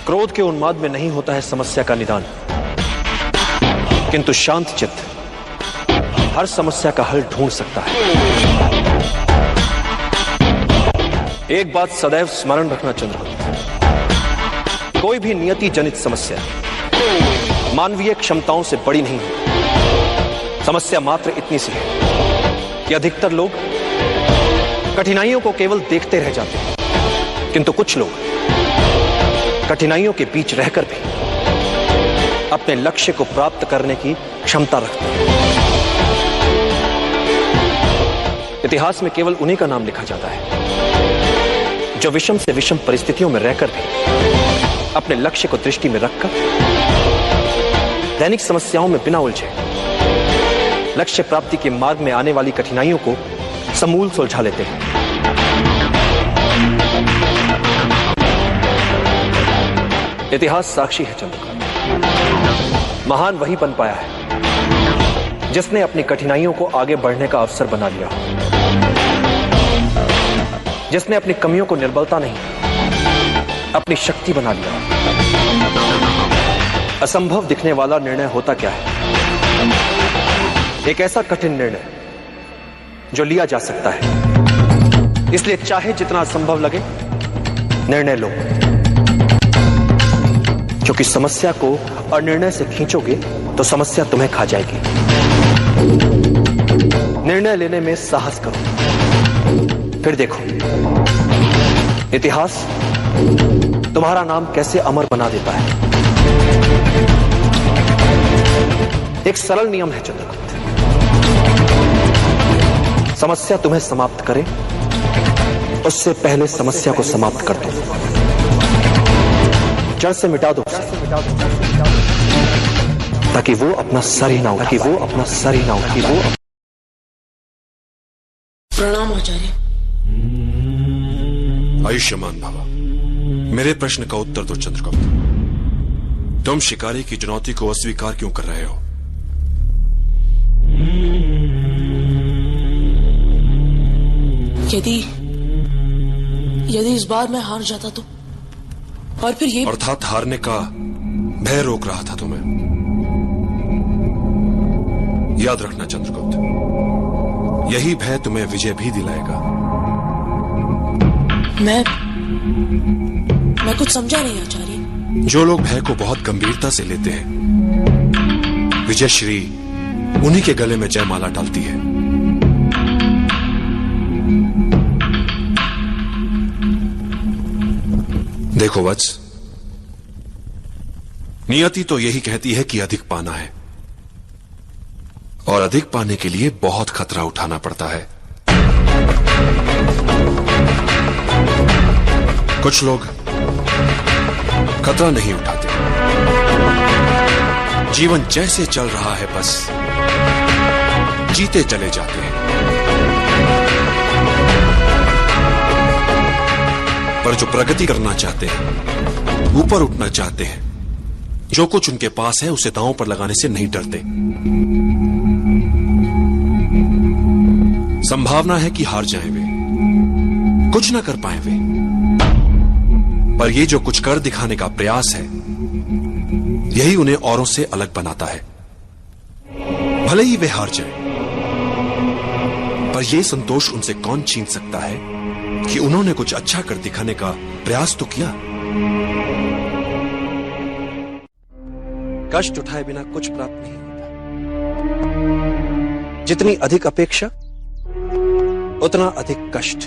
क्रोध के उन्माद में नहीं होता है समस्या का निदान, किंतु शांत चित्त हर समस्या का हल ढूंढ सकता है। एक बात सदैव स्मरण रखना चंद्रगुप्त, कोई भी नियति जनित समस्या मानवीय क्षमताओं से बड़ी नहीं है। समस्या मात्र इतनी सी है कि अधिकतर लोग कठिनाइयों को केवल देखते रह जाते हैं, किंतु कुछ लोग कठिनाइयों के बीच रहकर भी अपने लक्ष्य को प्राप्त करने की क्षमता रखते हैं। इतिहास में केवल उन्हीं का नाम लिखा जाता है जो विषम से विषम परिस्थितियों में रहकर भी अपने लक्ष्य को दृष्टि में रखकर दैनिक समस्याओं में बिना उलझे लक्ष्य प्राप्ति के मार्ग में आने वाली कठिनाइयों को समूल सुलझा लेते हैं। इतिहास साक्षी है चंद्रकांत, महान वही बन पाया है जिसने अपनी कठिनाइयों को आगे बढ़ने का अवसर बना लिया, जिसने अपनी कमियों को निर्बलता नहीं अपनी शक्ति बना लिया। असंभव दिखने वाला निर्णय होता क्या है? एक ऐसा कठिन निर्णय जो लिया जा सकता है, इसलिए चाहे जितना असंभव लगे निर्णय लो, क्योंकि समस्या को अनिर्णय से खींचोगे तो समस्या तुम्हें खा जाएगी। निर्णय लेने में साहस करो, फिर देखो इतिहास तुम्हारा नाम कैसे अमर बना देता है। एक सरल नियम है चंद्रगुप्त, समस्या तुम्हें समाप्त करे उससे पहले समस्या को समाप्त कर दो, जड़ से मिटा दो, ताकि वो अपना सर ही ना हो, ताकि वो अपना सर ही ना हो, ताकि वो। प्रणाम आचार्य। आयुष्मान भव। मेरे प्रश्न का उत्तर दो चंद्रगुप्त, तुम शिकारी की चुनौती को अस्वीकार क्यों कर रहे हो? यदि इस बार मैं हार जाता तो, और फिर ये अर्थात हारने का भय रोक रहा था तुम्हें। याद रखना चंद्रगुप्त, यही भय तुम्हें विजय भी दिलाएगा। मैं कुछ समझा नहीं आचार्य। जो लोग भय को बहुत गंभीरता से लेते हैं, विजय श्री उन्हीं के गले में जयमाला डालती है। देखो वत्स, नियति तो यही कहती है कि अधिक पाना है, और अधिक पाने के लिए बहुत खतरा उठाना पड़ता है। कुछ लोग खतरा नहीं उठाते, जीवन जैसे चल रहा है बस जीते चले जाते हैं। पर जो प्रगति करना चाहते हैं, ऊपर उठना चाहते हैं, जो कुछ उनके पास है उसे दांव पर लगाने से नहीं डरते। संभावना है कि हार जाएं वे, कुछ ना कर पाए वे, पर ये जो कुछ कर दिखाने का प्रयास है, यही उन्हें औरों से अलग बनाता है। भले ही वे हार जाएं, पर यह संतोष उनसे कौन छीन सकता है कि उन्होंने कुछ अच्छा कर दिखाने का प्रयास तो किया। कष्ट उठाए बिना कुछ प्राप्त नहीं होता। जितनी अधिक अपेक्षा उतना अधिक कष्ट।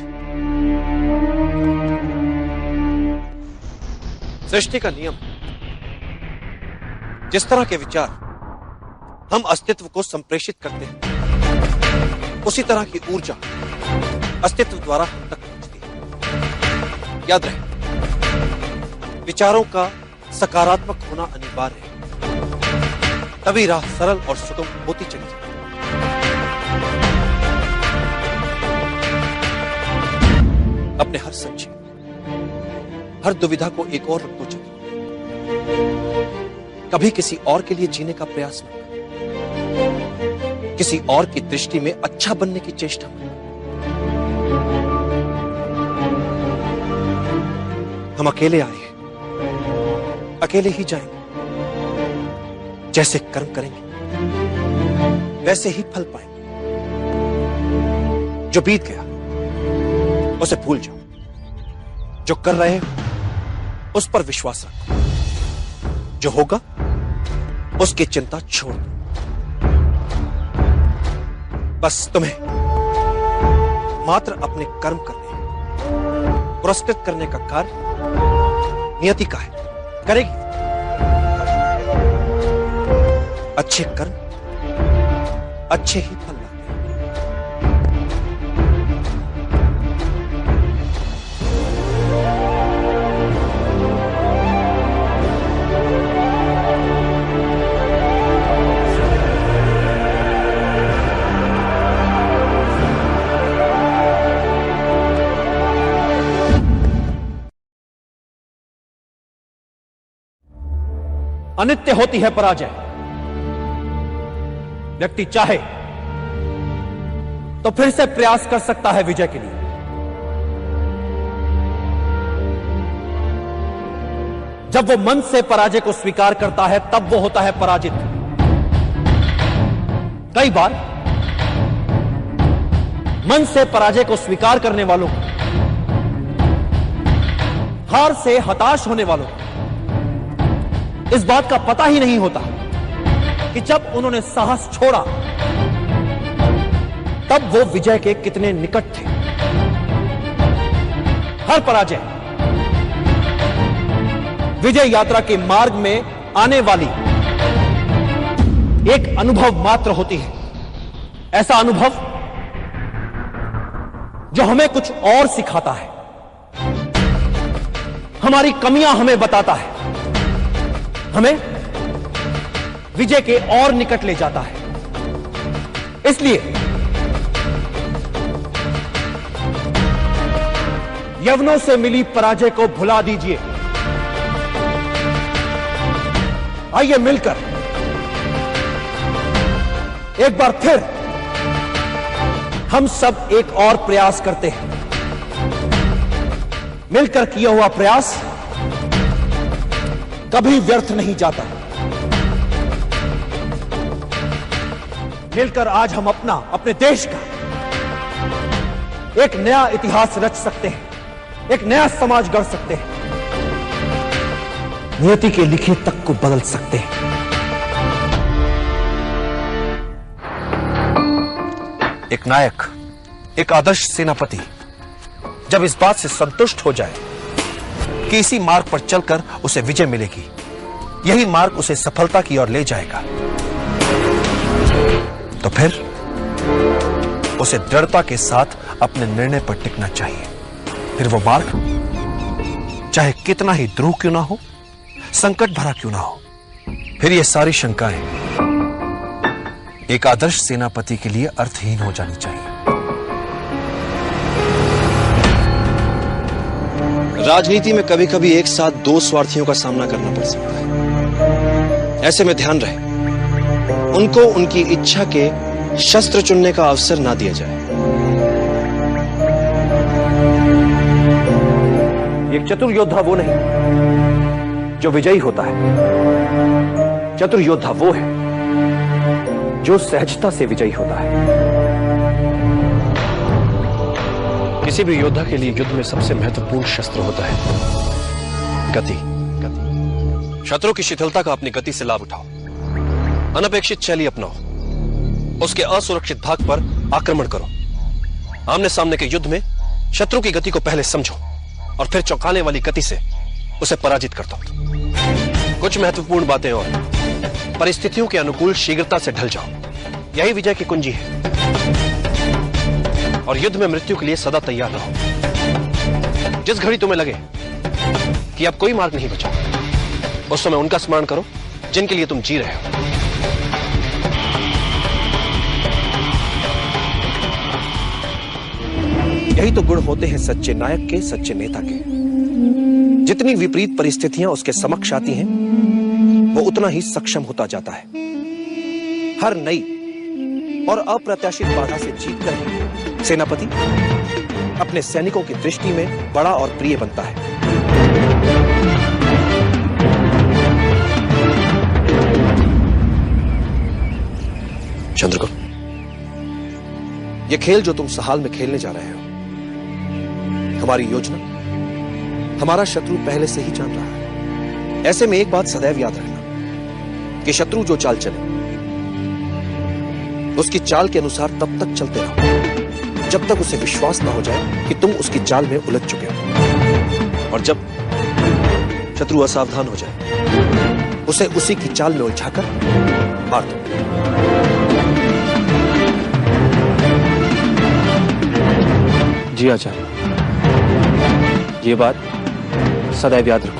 सृष्टि का नियम, जिस तरह के विचार हम अस्तित्व को संप्रेषित करते हैं, उसी तरह की ऊर्जा अस्तित्व द्वारा हम तक पहुंचती है। याद रहे, विचारों का सकारात्मक होना अनिवार्य है, तभी राह सरल और सुगम होती चली जाती है। अपने हर संशय, हर दुविधा को एक और रख दो चलिए। कभी किसी और के लिए जीने का प्रयास मत करो, किसी और की दृष्टि में अच्छा बनने की चेष्टा मत करो। हम अकेले आए हैं, अकेले ही जाएंगे। जैसे कर्म करेंगे वैसे ही फल पाएंगे। जो बीत गया उसे भूल जाओ, जो कर रहे हो उस पर विश्वास रखो, जो होगा उसकी चिंता छोड़ दो। बस तुम्हें मात्र अपने कर्म करने, पुरस्कृत करने का कार्य नियति का है, करेगी। अच्छे कर्म अच्छे ही फल लाते हैं। अनित्य होती है पराजय। व्यक्ति चाहे तो फिर से प्रयास कर सकता है विजय के लिए। जब वो मन से पराजय को स्वीकार करता है तब वो होता है पराजित। कई बार मन से पराजय को स्वीकार करने वालों को, हार से हताश होने वालों को इस बात का पता ही नहीं होता कि जब उन्होंने साहस छोड़ा तब वो विजय के कितने निकट थे। हर पराजय विजय यात्रा के मार्ग में आने वाली एक अनुभव मात्र होती है। ऐसा अनुभव जो हमें कुछ और सिखाता है, हमारी कमियां हमें बताता है, हमें विजय के और निकट ले जाता है। इसलिए यवनों से मिली पराजय को भुला दीजिए। आइए मिलकर एक बार फिर हम सब एक और प्रयास करते हैं। मिलकर किया हुआ प्रयास कभी व्यर्थ नहीं जाता। मिलकर आज हम अपने देश का एक नया इतिहास रच सकते हैं, एक नया समाज गढ़ सकते हैं, नियति के लिखे तक को बदल सकते हैं। एक नायक, एक आदर्श सेनापति जब इस बात से संतुष्ट हो जाए कि इसी मार्ग पर चलकर उसे विजय मिलेगी, यही मार्ग उसे सफलता की ओर ले जाएगा, तो फिर उसे दृढ़ता के साथ अपने निर्णय पर टिकना चाहिए। फिर वो मार्ग चाहे कितना ही द्रूह क्यों ना हो, संकट भरा क्यों ना हो, फिर ये सारी शंकाएं एक आदर्श सेनापति के लिए अर्थहीन हो जानी चाहिए। राजनीति में कभी कभी एक साथ दो स्वार्थियों का सामना करना पड़ सकता है। ऐसे में ध्यान रहे उनको उनकी इच्छा के शस्त्र चुनने का अवसर ना दिया जाए। एक चतुर योद्धा वो नहीं जो विजयी होता है, चतुर योद्धा वो है जो सहजता से विजयी होता है। किसी भी योद्धा के लिए युद्ध में सबसे महत्वपूर्ण शस्त्र होता है गति। शत्रु की शिथिलता का अपनी गति से लाभ उठाओ, अनपेक्षित शैली अपनाओ, उसके असुरक्षित भाग पर आक्रमण करो। आमने सामने के युद्ध में शत्रु की गति को पहले समझो और फिर चौंकाने वाली गति से उसे पराजित कर दो। कुछ महत्वपूर्ण बातें और परिस्थितियों के अनुकूल शीघ्रता से ढल जाओ, यही विजय की कुंजी है। और युद्ध में मृत्यु के लिए सदा तैयार रहो। जिस घड़ी तुम्हें लगे कि अब कोई मार्ग नहीं बचा, उस समय उनका स्मरण करो जिनके लिए तुम जी रहे हो। यही तो गुण होते हैं सच्चे नायक के, सच्चे नेता के। जितनी विपरीत परिस्थितियां उसके समक्ष आती हैं, वो उतना ही सक्षम होता जाता है। हर नई और अप्रत्याशित बाधा से जीतकर ही सेनापति अपने सैनिकों की दृष्टि में बड़ा और प्रिय बनता है। चंद्रगुप्त, यह खेल जो तुम सहाल में खेलने जा रहे हो, हमारी योजना हमारा शत्रु पहले से ही जान रहा है। ऐसे में एक बात सदैव याद रखना कि शत्रु जो चाल चले, उसकी चाल के अनुसार तब तक चलते रहो जब तक उसे विश्वास ना हो जाए कि तुम उसकी चाल में उलझ चुके हो। और जब शत्रु असावधान हो जाए, उसे उसी की चाल में उलझाकर मार दो। जी आचार्य, ये बात सदैव याद रखो।